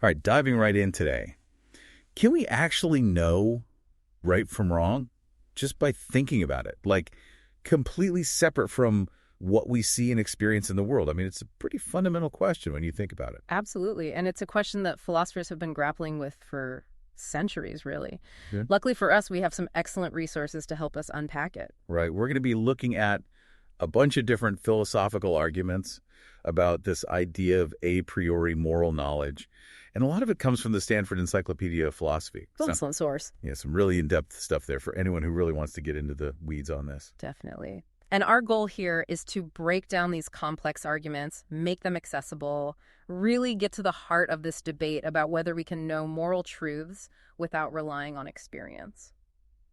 All right, diving right in today. Can we actually know right from wrong just by thinking about it? Like, completely separate from what we see and experience in the world. I mean, it's a pretty fundamental question when you think about it. Absolutely. And it's a question that philosophers have been grappling with for centuries, really. Good. Luckily for us, we have some excellent resources to help us unpack it. Right. We're going to be looking at a bunch of different philosophical arguments about this idea of a priori moral knowledge. And a lot of it comes from the Stanford Encyclopedia of Philosophy. Excellent source. Yeah, some really in-depth stuff there for anyone who really wants to get into the weeds on this. Definitely. And our goal here is to break down these complex arguments, make them accessible, really get to the heart of this debate about whether we can know moral truths without relying on experience.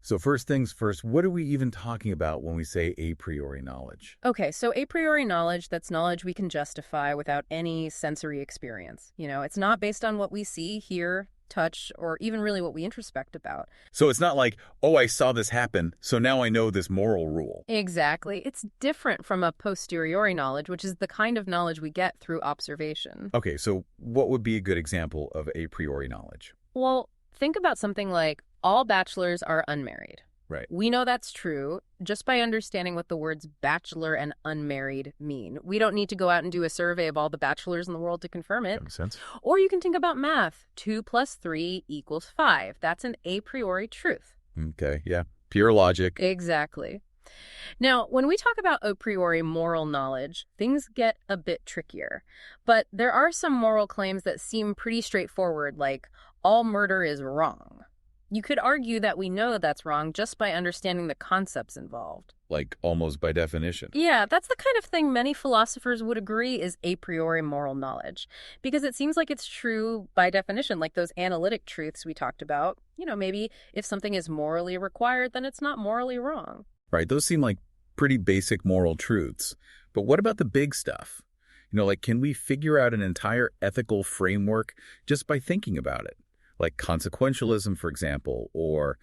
So first things first, what are we even talking about when we say a priori knowledge? Okay, so a priori knowledge, that's knowledge we can justify without any sensory experience. It's not based on what we see, hear, touch, or even really what we introspect about. So it's not like, oh, I saw this happen, so now I know this moral rule. Exactly. It's different from a posteriori knowledge, which is the kind of knowledge we get through observation. Okay, so what would be a good example of a priori knowledge? Well, think about something like all bachelors are unmarried. Right. We know that's true just by understanding what the words bachelor and unmarried mean. We don't need to go out and do a survey of all the bachelors in the world to confirm it. That makes sense. Or you can think about math. 2 + 3 = 5. That's an a priori truth. Okay, yeah. Pure logic. Exactly. Now, when we talk about a priori moral knowledge, things get a bit trickier. But there are some moral claims that seem pretty straightforward, like all murder is wrong. You could argue that we know that's wrong just by understanding the concepts involved. Like almost by definition. Yeah, that's the kind of thing many philosophers would agree is a priori moral knowledge, because it seems like it's true by definition, like those analytic truths we talked about. Maybe if something is morally required, then it's not morally wrong. Right, those seem like pretty basic moral truths. But what about the big stuff? Like, can we figure out an entire ethical framework just by thinking about it? Like consequentialism, for example, or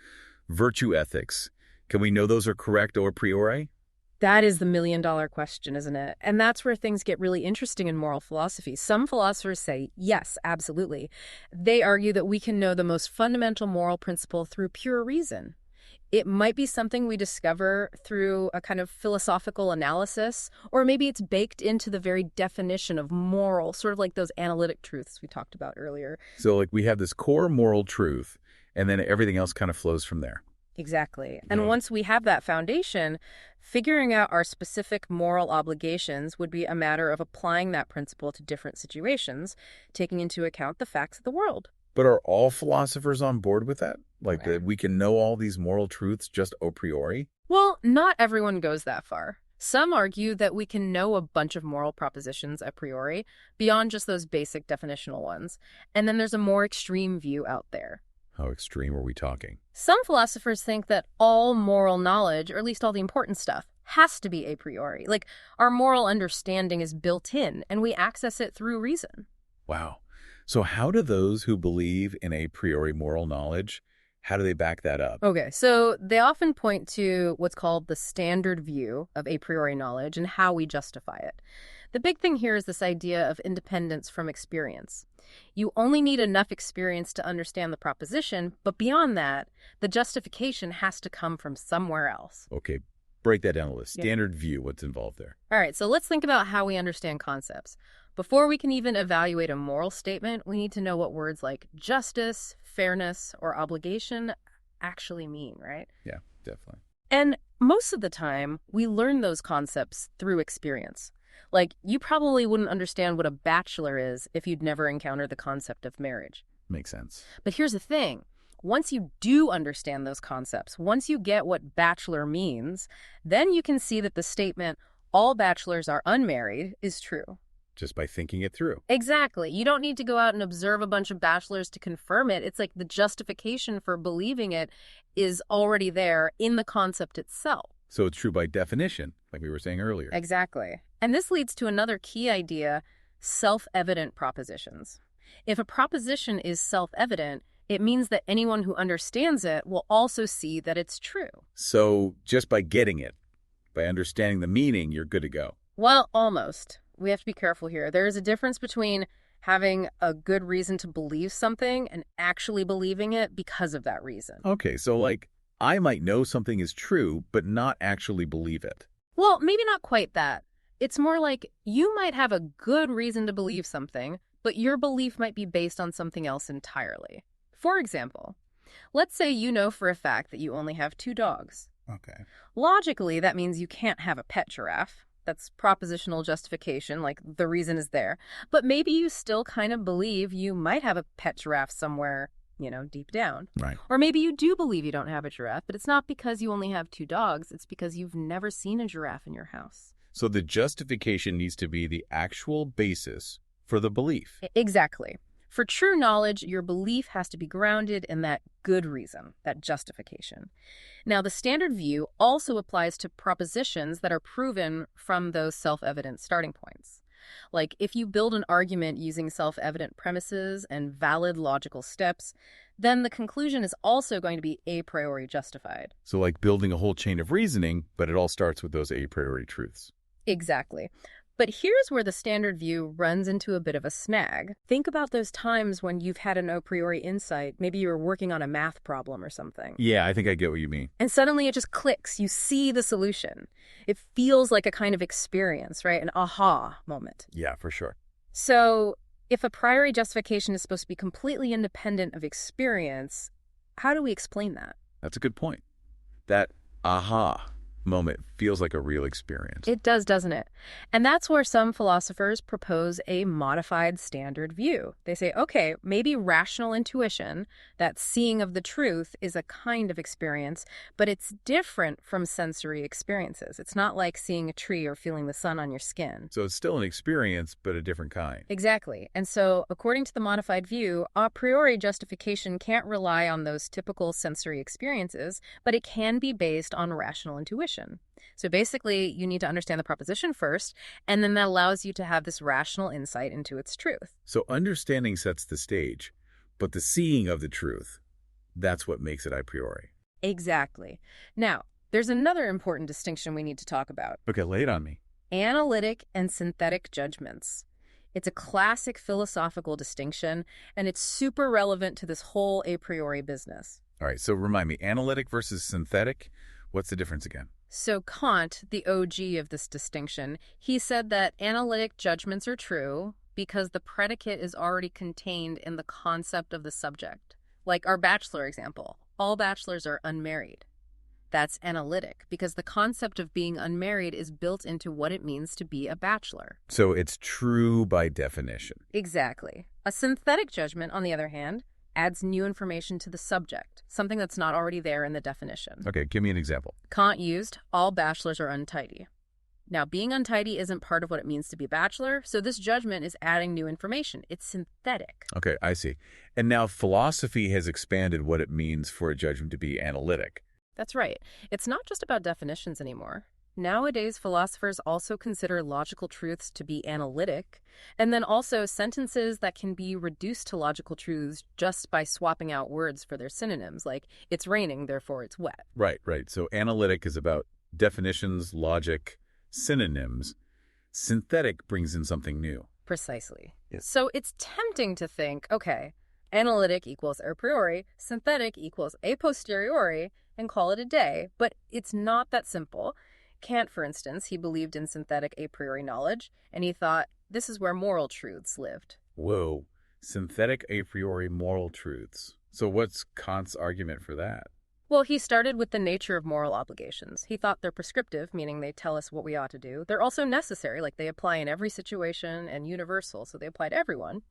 virtue ethics. Can we know those are correct a priori? That is the million-dollar question, isn't it? And that's where things get really interesting in moral philosophy. Some philosophers say, yes, absolutely. They argue that we can know the most fundamental moral principle through pure reason. It might be something we discover through a kind of philosophical analysis, or maybe it's baked into the very definition of moral, sort of like those analytic truths we talked about earlier. So like we have this core moral truth, and then everything else kind of flows from there. Exactly. And once we have that foundation, figuring out our specific moral obligations would be a matter of applying that principle to different situations, taking into account the facts of the world. But are all philosophers on board with that? Like that we can know all these moral truths just a priori? Well, not everyone goes that far. Some argue that we can know a bunch of moral propositions a priori, beyond just those basic definitional ones. And then there's a more extreme view out there. How extreme are we talking? Some philosophers think that all moral knowledge, or at least all the important stuff, has to be a priori. Like our moral understanding is built in, and we access it through reason. Wow. So how do those who believe in a priori moral knowledge, how do they back that up? Okay, so they often point to what's called the standard view of a priori knowledge and how we justify it. The big thing here is this idea of independence from experience. You only need enough experience to understand the proposition, but beyond that, the justification has to come from somewhere else. Okay, break that down a little. Standard view, what's involved there? All right, so let's think about how we understand concepts. Before we can even evaluate a moral statement, we need to know what words like justice, fairness, or obligation actually mean, right? Yeah, definitely. And most of the time, we learn those concepts through experience. Like, you probably wouldn't understand what a bachelor is if you'd never encountered the concept of marriage. Makes sense. But here's the thing. Once you do understand those concepts, once you get what bachelor means, then you can see that the statement, all bachelors are unmarried, is true. Just by thinking it through. Exactly. You don't need to go out and observe a bunch of bachelors to confirm it. It's like the justification for believing it is already there in the concept itself. So it's true by definition, like we were saying earlier. Exactly. And this leads to another key idea, self-evident propositions. If a proposition is self-evident, it means that anyone who understands it will also see that it's true. So just by getting it, by understanding the meaning, you're good to go. Well, almost. We have to be careful here. There is a difference between having a good reason to believe something and actually believing it because of that reason. Okay, so like, I might know something is true, but not actually believe it. Well, maybe not quite that. It's more like you might have a good reason to believe something, but your belief might be based on something else entirely. For example, let's say you know for a fact that you only have 2 dogs. Okay. Logically, that means you can't have a pet giraffe. That's propositional justification, like the reason is there. But maybe you still kind of believe you might have a pet giraffe somewhere, deep down. Right. Or maybe you do believe you don't have a giraffe, but it's not because you only have 2 dogs. It's because you've never seen a giraffe in your house. So the justification needs to be the actual basis for the belief. Exactly. For true knowledge, your belief has to be grounded in that good reason, that justification. Now, the standard view also applies to propositions that are proven from those self-evident starting points. Like, if you build an argument using self-evident premises and valid logical steps, then the conclusion is also going to be a priori justified. So like building a whole chain of reasoning, but it all starts with those a priori truths. Exactly. But here's where the standard view runs into a bit of a snag. Think about those times when you've had an a priori insight. Maybe you were working on a math problem or something. Yeah, I think I get what you mean. And suddenly it just clicks. You see the solution. It feels like a kind of experience, right? An aha moment. Yeah, for sure. So if a priori justification is supposed to be completely independent of experience, how do we explain that? That's a good point. That aha moment feels like a real experience. It does, doesn't it? And that's where some philosophers propose a modified standard view. They say, okay, maybe rational intuition, that seeing of the truth, is a kind of experience, but it's different from sensory experiences. It's not like seeing a tree or feeling the sun on your skin. So it's still an experience, but a different kind. Exactly. And so, according to the modified view, a priori justification can't rely on those typical sensory experiences, but it can be based on rational intuition. So basically, you need to understand the proposition first, and then that allows you to have this rational insight into its truth. So understanding sets the stage, but the seeing of the truth, that's what makes it a priori. Exactly. Now, there's another important distinction we need to talk about. Okay, lay it on me. Analytic and synthetic judgments. It's a classic philosophical distinction, and it's super relevant to this whole a priori business. All right, so remind me, analytic versus synthetic, what's the difference again? So Kant, the OG of this distinction, he said that analytic judgments are true because the predicate is already contained in the concept of the subject. Like our bachelor example, all bachelors are unmarried. That's analytic because the concept of being unmarried is built into what it means to be a bachelor. So it's true by definition. Exactly. A synthetic judgment, on the other hand, adds new information to the subject, something that's not already there in the definition. Okay, give me an example. Kant used, all bachelors are untidy. Now, being untidy isn't part of what it means to be a bachelor, so this judgment is adding new information. It's synthetic. Okay, I see. And now philosophy has expanded what it means for a judgment to be analytic. That's right. It's not just about definitions anymore. Nowadays, philosophers also consider logical truths to be analytic, and then also sentences that can be reduced to logical truths just by swapping out words for their synonyms, like, it's raining, therefore it's wet. Right. So analytic is about definitions, logic, synonyms. Synthetic brings in something new. Precisely. Yes. So it's tempting to think, okay, analytic equals a priori, synthetic equals a posteriori, and call it a day, but it's not that simple. Kant, for instance, he believed in synthetic a priori knowledge, and he thought this is where moral truths lived. Whoa, synthetic a priori moral truths. So what's Kant's argument for that? Well, he started with the nature of moral obligations. He thought they're prescriptive, meaning they tell us what we ought to do. They're also necessary, like they apply in every situation, and universal, so they apply to everyone.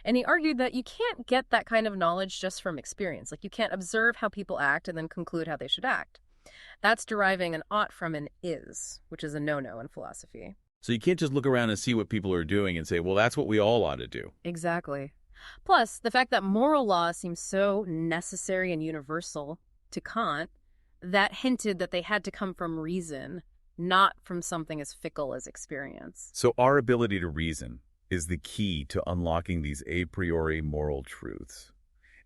And he argued that you can't get that kind of knowledge just from experience. Like you can't observe how people act and then conclude how they should act. That's deriving an ought from an is, which is a no-no in philosophy. So you can't just look around and see what people are doing and say, well, that's what we all ought to do. Exactly. Plus, the fact that moral law seems so necessary and universal to Kant, that hinted that they had to come from reason, not from something as fickle as experience. So our ability to reason is the key to unlocking these a priori moral truths.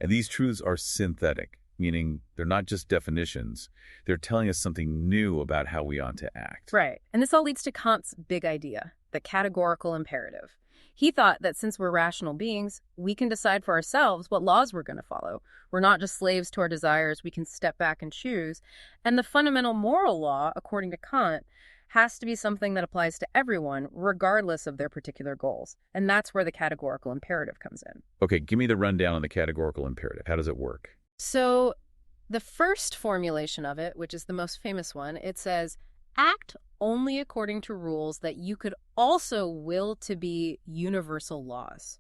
And these truths are synthetic, meaning they're not just definitions. They're telling us something new about how we ought to act. Right. And this all leads to Kant's big idea, the categorical imperative. He thought that since we're rational beings, we can decide for ourselves what laws we're going to follow. We're not just slaves to our desires. We can step back and choose. And the fundamental moral law, according to Kant, has to be something that applies to everyone, regardless of their particular goals. And that's where the categorical imperative comes in. Okay, give me the rundown on the categorical imperative. How does it work? So the first formulation of it, which is the most famous one, it says, act only according to rules that you could also will to be universal laws.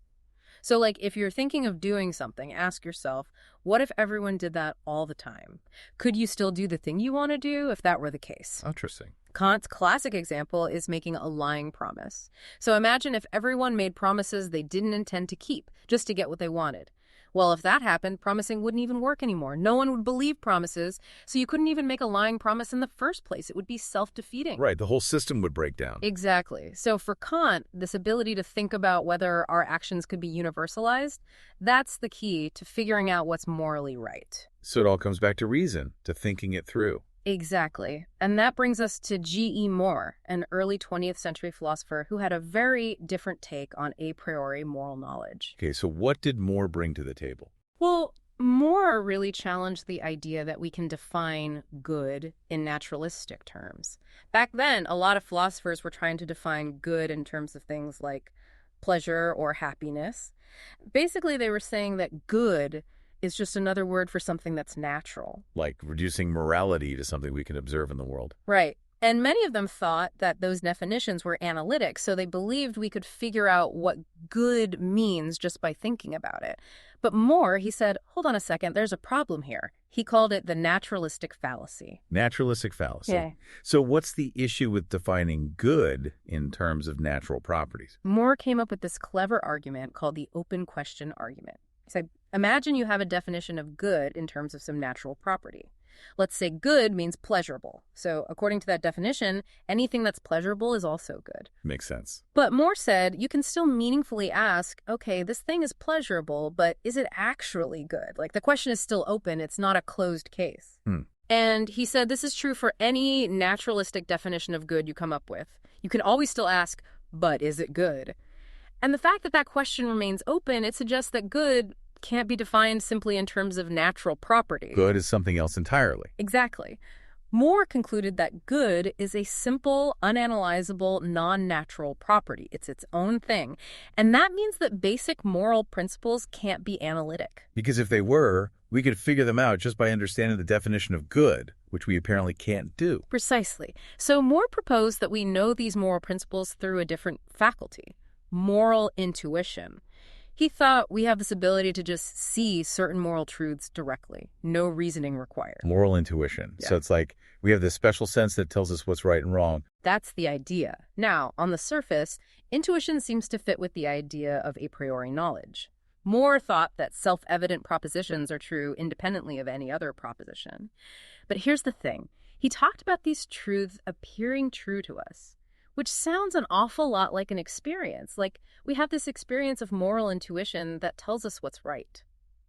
So, like, if you're thinking of doing something, ask yourself, what if everyone did that all the time? Could you still do the thing you want to do if that were the case? Interesting. Kant's classic example is making a lying promise. So imagine if everyone made promises they didn't intend to keep just to get what they wanted. Well, if that happened, promising wouldn't even work anymore. No one would believe promises, so you couldn't even make a lying promise in the first place. It would be self-defeating. Right, the whole system would break down. Exactly. So for Kant, this ability to think about whether our actions could be universalized, that's the key to figuring out what's morally right. So it all comes back to reason, to thinking it through. Exactly. And that brings us to G.E. Moore, an early 20th century philosopher who had a very different take on a priori moral knowledge. Okay, so what did Moore bring to the table? Well, Moore really challenged the idea that we can define good in naturalistic terms. Back then, a lot of philosophers were trying to define good in terms of things like pleasure or happiness. Basically, they were saying that good is just another word for something that's natural. Like reducing morality to something we can observe in the world. Right. And many of them thought that those definitions were analytic, so they believed we could figure out what good means just by thinking about it. But Moore, he said, hold on a second, there's a problem here. He called it the naturalistic fallacy. Naturalistic fallacy. Yeah. So what's the issue with defining good in terms of natural properties? Moore came up with this clever argument called the open question argument. He said, imagine you have a definition of good in terms of some natural property. Let's say good means pleasurable. So according to that definition, anything that's pleasurable is also good. Makes sense. But Moore said you can still meaningfully ask, okay, this thing is pleasurable, but is it actually good? Like the question is still open. It's not a closed case. And he said this is true for any naturalistic definition of good you come up with. You can always still ask, but is it good? And the fact that that question remains open, it suggests that good can't be defined simply in terms of natural property. Good is something else entirely. Exactly. Moore concluded that good is a simple, unanalyzable, non-natural property. It's its own thing. And that means that basic moral principles can't be analytic. Because if they were, we could figure them out just by understanding the definition of good, which we apparently can't do. Precisely. So Moore proposed that we know these moral principles through a different faculty, moral intuition. He thought we have this ability to just see certain moral truths directly, no reasoning required. Moral intuition. Yeah. So it's like we have this special sense that tells us what's right and wrong. That's the idea. Now, on the surface, intuition seems to fit with the idea of a priori knowledge. Moore thought that self-evident propositions are true independently of any other proposition. But here's the thing. He talked about these truths appearing true to us, which sounds an awful lot like an experience. Like we have this experience of moral intuition that tells us what's right.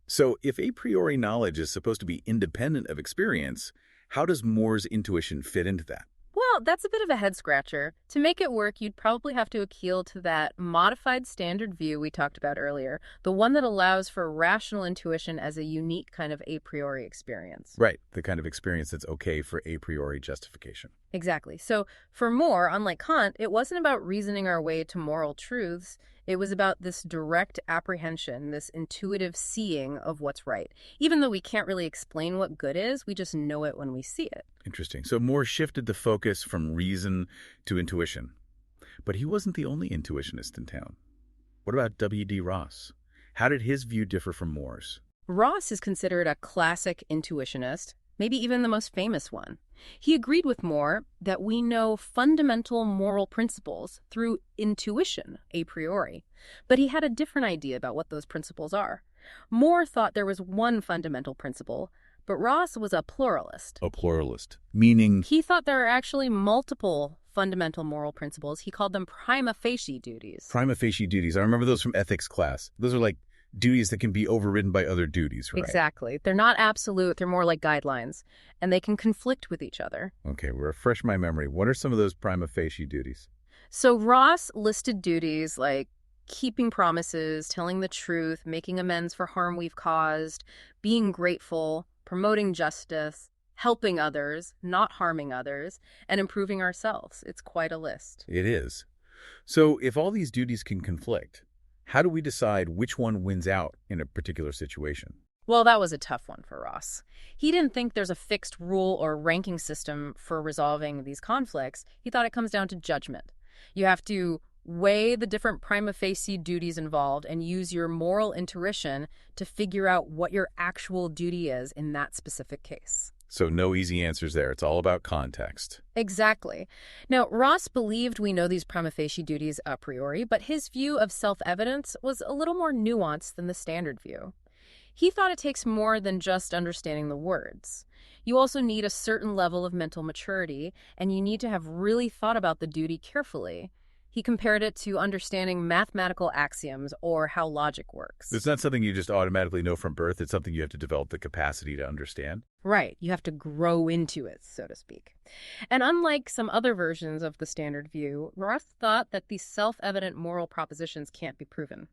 So if a priori knowledge is supposed to be independent of experience, how does Moore's intuition fit into that? Well, that's a bit of a head-scratcher. To make it work, you'd probably have to appeal to that modified standard view we talked about earlier, the one that allows for rational intuition as a unique kind of a priori experience. Right, the kind of experience that's okay for a priori justification. Exactly. So for Moore, unlike Kant, it wasn't about reasoning our way to moral truths. It was about this direct apprehension, this intuitive seeing of what's right. Even though we can't really explain what good is, we just know it when we see it. Interesting. So Moore shifted the focus from reason to intuition. But he wasn't the only intuitionist in town. What about W.D. Ross? How did his view differ from Moore's? Ross is considered a classic intuitionist, maybe even the most famous one. He agreed with Moore that we know fundamental moral principles through intuition a priori, but he had a different idea about what those principles are. Moore thought there was one fundamental principle, but Ross was a pluralist. A pluralist, meaning... He thought there are actually multiple fundamental moral principles. He called them prima facie duties. Prima facie duties. I remember those from ethics class. Those are like duties that can be overridden by other duties, right? Exactly. They're not absolute. They're more like guidelines, and they can conflict with each other. Okay, refresh my memory. What are some of those prima facie duties? So Ross listed duties like keeping promises, telling the truth, making amends for harm we've caused, being grateful, promoting justice, helping others, not harming others, and improving ourselves. It's quite a list. It is. So if all these duties can conflict, how do we decide which one wins out in a particular situation? Well, that was a tough one for Ross. He didn't think there's a fixed rule or ranking system for resolving these conflicts. He thought it comes down to judgment. You have to weigh the different prima facie duties involved and use your moral intuition to figure out what your actual duty is in that specific case. So no easy answers there. It's all about context. Exactly. Now, Ross believed we know these prima facie duties a priori, but his view of self-evidence was a little more nuanced than the standard view. He thought it takes more than just understanding the words. You also need a certain level of mental maturity, and you need to have really thought about the duty carefully. He compared it to understanding mathematical axioms or how logic works. It's not something you just automatically know from birth. It's something you have to develop the capacity to understand. Right. You have to grow into it, so to speak. And unlike some other versions of the standard view, Ross thought that these self-evident moral propositions can't be proven.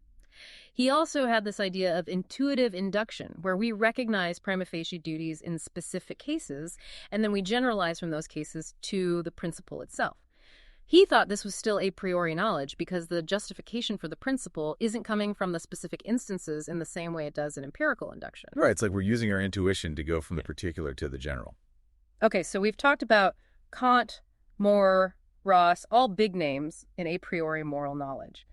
He also had this idea of intuitive induction, where we recognize prima facie duties in specific cases, and then we generalize from those cases to the principle itself. He thought this was still a priori knowledge because the justification for the principle isn't coming from the specific instances in the same way it does in empirical induction. Right. It's like we're using our intuition to go from the particular to the general. Okay, so we've talked about Kant, Moore, Ross, all big names in a priori moral knowledge.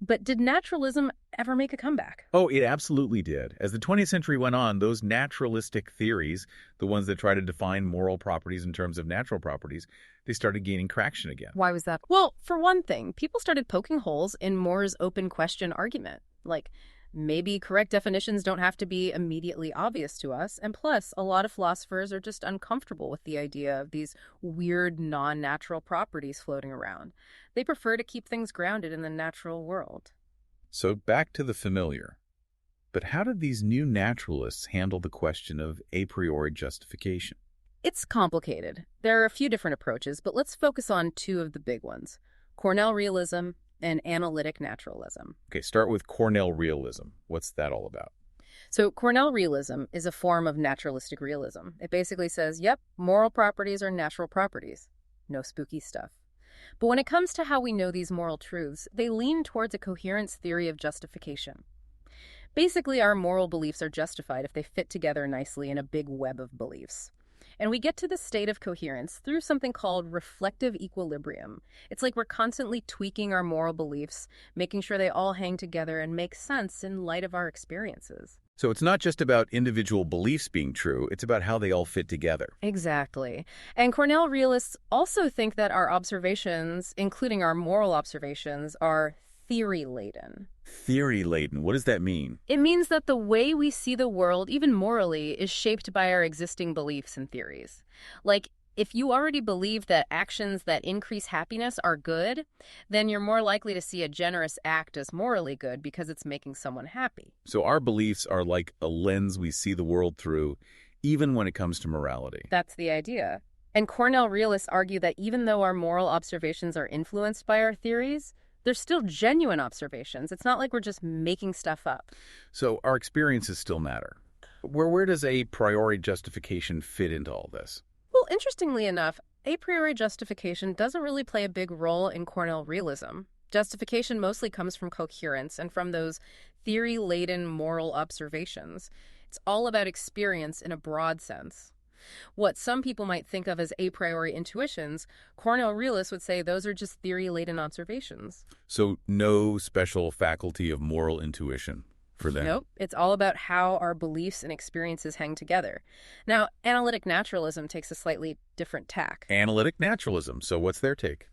But did naturalism ever make a comeback? Oh, it absolutely did. As the 20th century went on, those naturalistic theories, the ones that try to define moral properties in terms of natural properties, they started gaining traction again. Why was that? Well, for one thing, people started poking holes in Moore's open question argument. Like, maybe correct definitions don't have to be immediately obvious to us. And plus, a lot of philosophers are just uncomfortable with the idea of these weird, non-natural properties floating around. They prefer to keep things grounded in the natural world. So back to the familiar. But how did these new naturalists handle the question of a priori justification? It's complicated. There are a few different approaches, but let's focus on two of the big ones: Cornell realism and analytic naturalism. Okay, start with Cornell realism. What's that all about? So Cornell realism is a form of naturalistic realism. It basically says, yep, moral properties are natural properties. No spooky stuff. But when it comes to how we know these moral truths, they lean towards a coherence theory of justification. Basically, our moral beliefs are justified if they fit together nicely in a big web of beliefs. And we get to this state of coherence through something called reflective equilibrium. It's like we're constantly tweaking our moral beliefs, making sure they all hang together and make sense in light of our experiences. So it's not just about individual beliefs being true, it's about how they all fit together. Exactly. And Cornell realists also think that our observations, including our moral observations, are theory-laden. Theory-laden, what does that mean? It means that the way we see the world, even morally, is shaped by our existing beliefs and theories. Like, if you already believe that actions that increase happiness are good, then you're more likely to see a generous act as morally good because it's making someone happy. So our beliefs are like a lens we see the world through, even when it comes to morality. That's the idea. And Cornell realists argue that even though our moral observations are influenced by our theories, they're still genuine observations. It's not like we're just making stuff up. So our experiences still matter. Where does a priori justification fit into all this? Well, interestingly enough, a priori justification doesn't really play a big role in Cornell realism. Justification mostly comes from coherence and from those theory-laden moral observations. It's all about experience in a broad sense. What some people might think of as a priori intuitions, Cornell realists would say those are just theory-laden observations. So no special faculty of moral intuition for them? Nope. It's all about how our beliefs and experiences hang together. Now, analytic naturalism takes a slightly different tack. Analytic naturalism. So what's their take?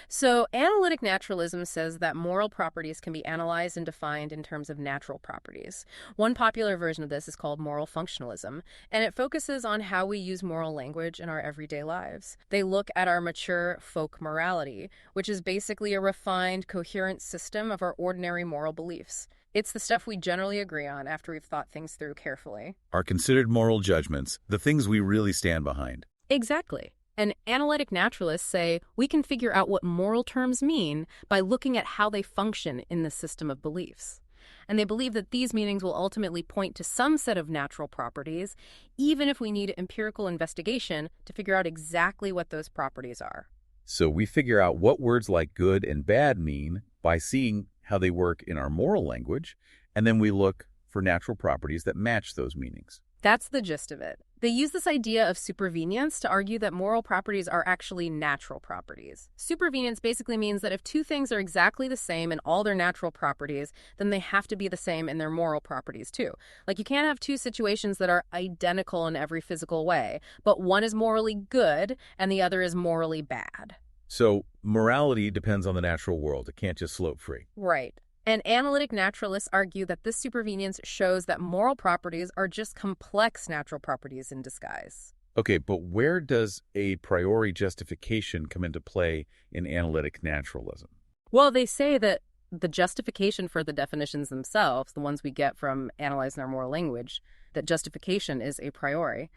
So analytic naturalism says that moral properties can be analyzed and defined in terms of natural properties. One popular version of this is called moral functionalism, and it focuses on how we use moral language in our everyday lives. They look at our mature folk morality, which is basically a refined, coherent system of our ordinary moral beliefs. It's the stuff we generally agree on after we've thought things through carefully. Our considered moral judgments, the things we really stand behind. Exactly. And analytic naturalists say we can figure out what moral terms mean by looking at how they function in the system of beliefs. And they believe that these meanings will ultimately point to some set of natural properties, even if we need empirical investigation to figure out exactly what those properties are. So we figure out what words like good and bad mean by seeing how they work in our moral language, and then we look for natural properties that match those meanings. That's the gist of it. They use this idea of supervenience to argue that moral properties are actually natural properties. Supervenience basically means that if two things are exactly the same in all their natural properties, then they have to be the same in their moral properties too. Like you can't have two situations that are identical in every physical way, but one is morally good and the other is morally bad. So morality depends on the natural world. It can't just slope free. Right. And analytic naturalists argue that this supervenience shows that moral properties are just complex natural properties in disguise. Okay, but where does a priori justification come into play in analytic naturalism? Well, they say that the justification for the definitions themselves, the ones we get from analyzing our moral language, that justification is a priori.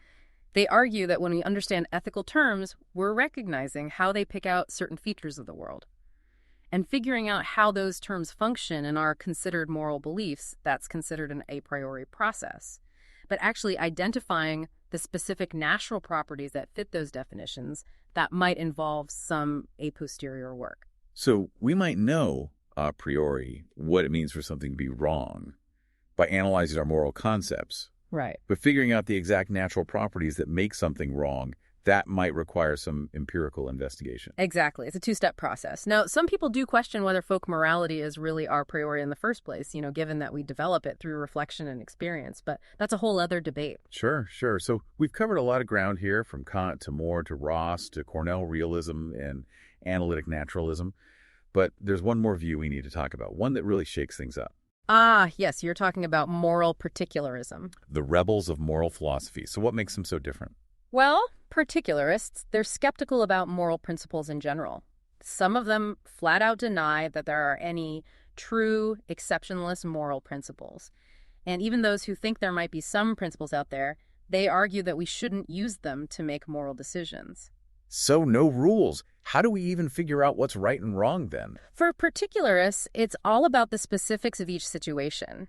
They argue that when we understand ethical terms, we're recognizing how they pick out certain features of the world. And figuring out how those terms function in our considered moral beliefs, that's considered an a priori process. But actually identifying the specific natural properties that fit those definitions, that might involve some a posterior work. So we might know a priori what it means for something to be wrong by analyzing our moral concepts. Right. But figuring out the exact natural properties that make something wrong, that might require some empirical investigation. Exactly. It's a two-step process. Now, some people do question whether folk morality is really a priori in the first place, given that we develop it through reflection and experience. But that's a whole other debate. Sure. So we've covered a lot of ground here, from Kant to Moore to Ross to Cornell realism and analytic naturalism. But there's one more view we need to talk about, one that really shakes things up. Ah, yes, you're talking about moral particularism. The rebels of moral philosophy. So what makes them so different? Well, particularists, they're skeptical about moral principles in general. Some of them flat out deny that there are any true, exceptionless moral principles. And even those who think there might be some principles out there, they argue that we shouldn't use them to make moral decisions. So no rules. How do we even figure out what's right and wrong then? For particularists, it's all about the specifics of each situation.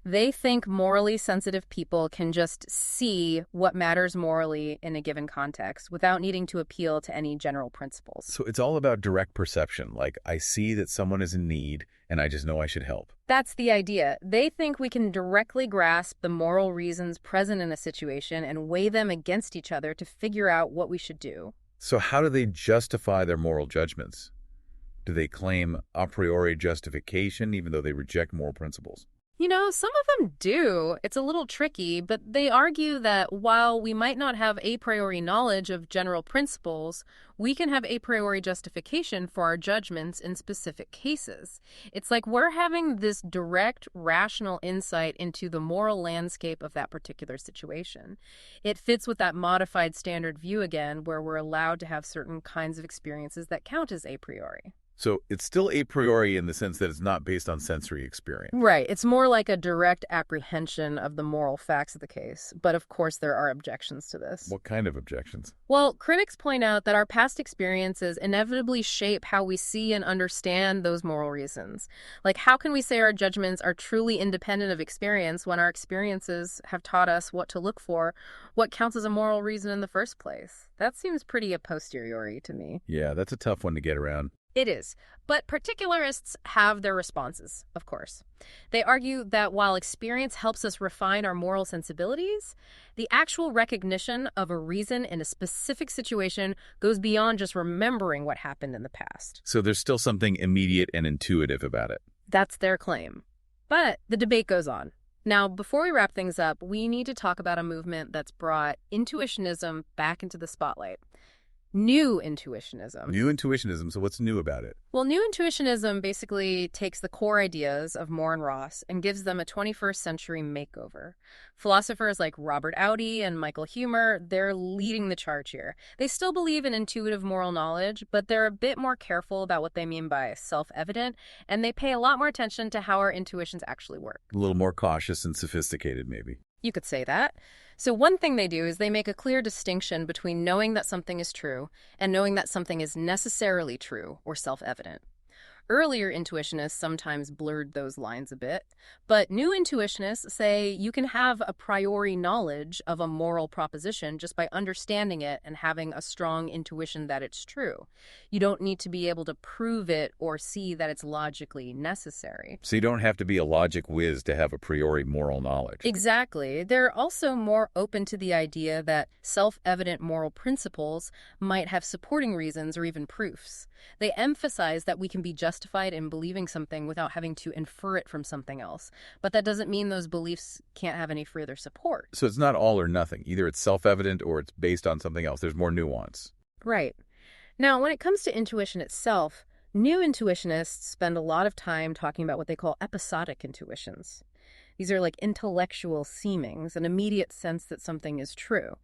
They think morally sensitive people can just see what matters morally in a given context without needing to appeal to any general principles. So it's all about direct perception, like I see that someone is in need and I just know I should help. That's the idea. They think we can directly grasp the moral reasons present in a situation and weigh them against each other to figure out what we should do. So how do they justify their moral judgments? Do they claim a priori justification even though they reject moral principles? Some of them do. It's a little tricky, but they argue that while we might not have a priori knowledge of general principles, we can have a priori justification for our judgments in specific cases. It's like we're having this direct, rational insight into the moral landscape of that particular situation. It fits with that modified standard view again, where we're allowed to have certain kinds of experiences that count as a priori. So it's still a priori in the sense that it's not based on sensory experience. Right. It's more like a direct apprehension of the moral facts of the case. But of course, there are objections to this. What kind of objections? Well, critics point out that our past experiences inevitably shape how we see and understand those moral reasons. Like, how can we say our judgments are truly independent of experience when our experiences have taught us what to look for, what counts as a moral reason in the first place? That seems pretty a posteriori to me. Yeah, that's a tough one to get around. It is. But particularists have their responses, of course. They argue that while experience helps us refine our moral sensibilities, the actual recognition of a reason in a specific situation goes beyond just remembering what happened in the past. So there's still something immediate and intuitive about it. That's their claim. But the debate goes on. Now, before we wrap things up, we need to talk about a movement that's brought intuitionism back into the spotlight. New intuitionism. New intuitionism. So what's new about it? Well, new intuitionism basically takes the core ideas of Moore and Ross and gives them a 21st century makeover. Philosophers like Robert Audi and Michael Huemer, they're leading the charge here. They still believe in intuitive moral knowledge, but they're a bit more careful about what they mean by self-evident, and they pay a lot more attention to how our intuitions actually work. A little more cautious and sophisticated, maybe. You could say that. So one thing they do is they make a clear distinction between knowing that something is true and knowing that something is necessarily true or self-evident. Earlier intuitionists sometimes blurred those lines a bit, but new intuitionists say you can have a priori knowledge of a moral proposition just by understanding it and having a strong intuition that it's true. You don't need to be able to prove it or see that it's logically necessary. So you don't have to be a logic whiz to have a priori moral knowledge. Exactly. They're also more open to the idea that self-evident moral principles might have supporting reasons or even proofs. They emphasize that we can be justified in believing something without having to infer it from something else. But that doesn't mean those beliefs can't have any further support. So it's not all or nothing. Either it's self-evident or it's based on something else. There's more nuance. Right. Now, when it comes to intuition itself, new intuitionists spend a lot of time talking about what they call episodic intuitions. These are like intellectual seemings, an immediate sense that something is true.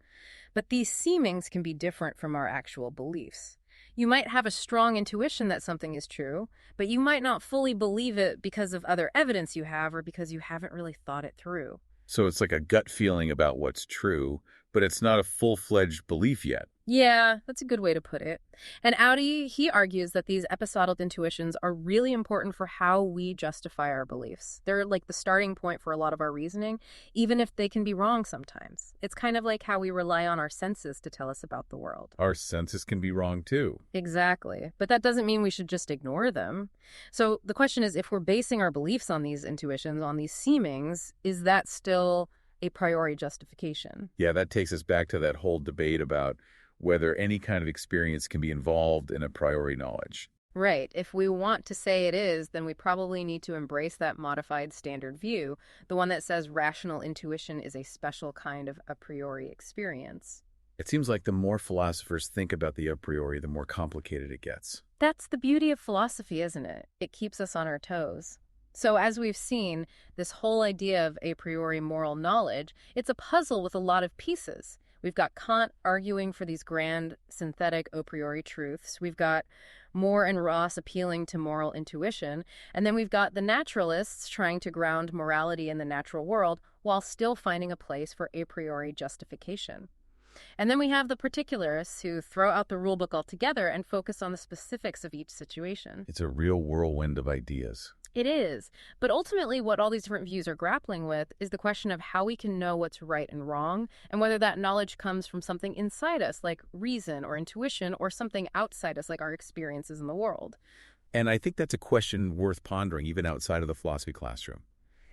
But these seemings can be different from our actual beliefs. You might have a strong intuition that something is true, but you might not fully believe it because of other evidence you have or because you haven't really thought it through. So it's like a gut feeling about what's true, but it's not a full-fledged belief yet. Yeah, that's a good way to put it. And Audi, he argues that these episodic intuitions are really important for how we justify our beliefs. They're like the starting point for a lot of our reasoning, even if they can be wrong sometimes. It's kind of like how we rely on our senses to tell us about the world. Our senses can be wrong too. Exactly. But that doesn't mean we should just ignore them. So the question is, if we're basing our beliefs on these intuitions, on these seemings, is that still a priori justification? Yeah, that takes us back to that whole debate about whether any kind of experience can be involved in a priori knowledge. Right. If we want to say it is, then we probably need to embrace that modified standard view, the one that says rational intuition is a special kind of a priori experience. It seems like the more philosophers think about the a priori, the more complicated it gets. That's the beauty of philosophy, isn't it? It keeps us on our toes. So as we've seen, this whole idea of a priori moral knowledge, it's a puzzle with a lot of pieces. We've got Kant arguing for these grand, synthetic a priori truths. We've got Moore and Ross appealing to moral intuition. And then we've got the naturalists trying to ground morality in the natural world while still finding a place for a priori justification. And then we have the particularists who throw out the rulebook altogether and focus on the specifics of each situation. It's a real whirlwind of ideas. It is. But ultimately, what all these different views are grappling with is the question of how we can know what's right and wrong, and whether that knowledge comes from something inside us, like reason or intuition, or something outside us, like our experiences in the world. And I think that's a question worth pondering even outside of the philosophy classroom.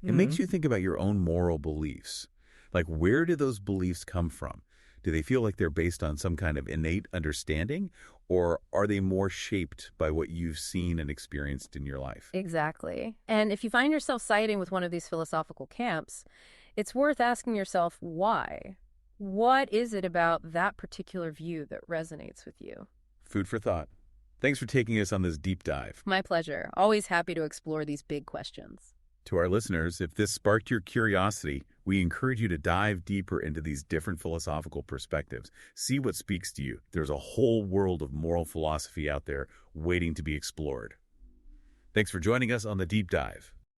It makes you think about your own moral beliefs. Like, where do those beliefs come from? Do they feel like they're based on some kind of innate understanding, or are they more shaped by what you've seen and experienced in your life? Exactly. And if you find yourself siding with one of these philosophical camps, it's worth asking yourself why. What is it about that particular view that resonates with you? Food for thought. Thanks for taking us on this deep dive. My pleasure. Always happy to explore these big questions. To our listeners, if this sparked your curiosity, we encourage you to dive deeper into these different philosophical perspectives. See what speaks to you. There's a whole world of moral philosophy out there waiting to be explored. Thanks for joining us on The Deep Dive.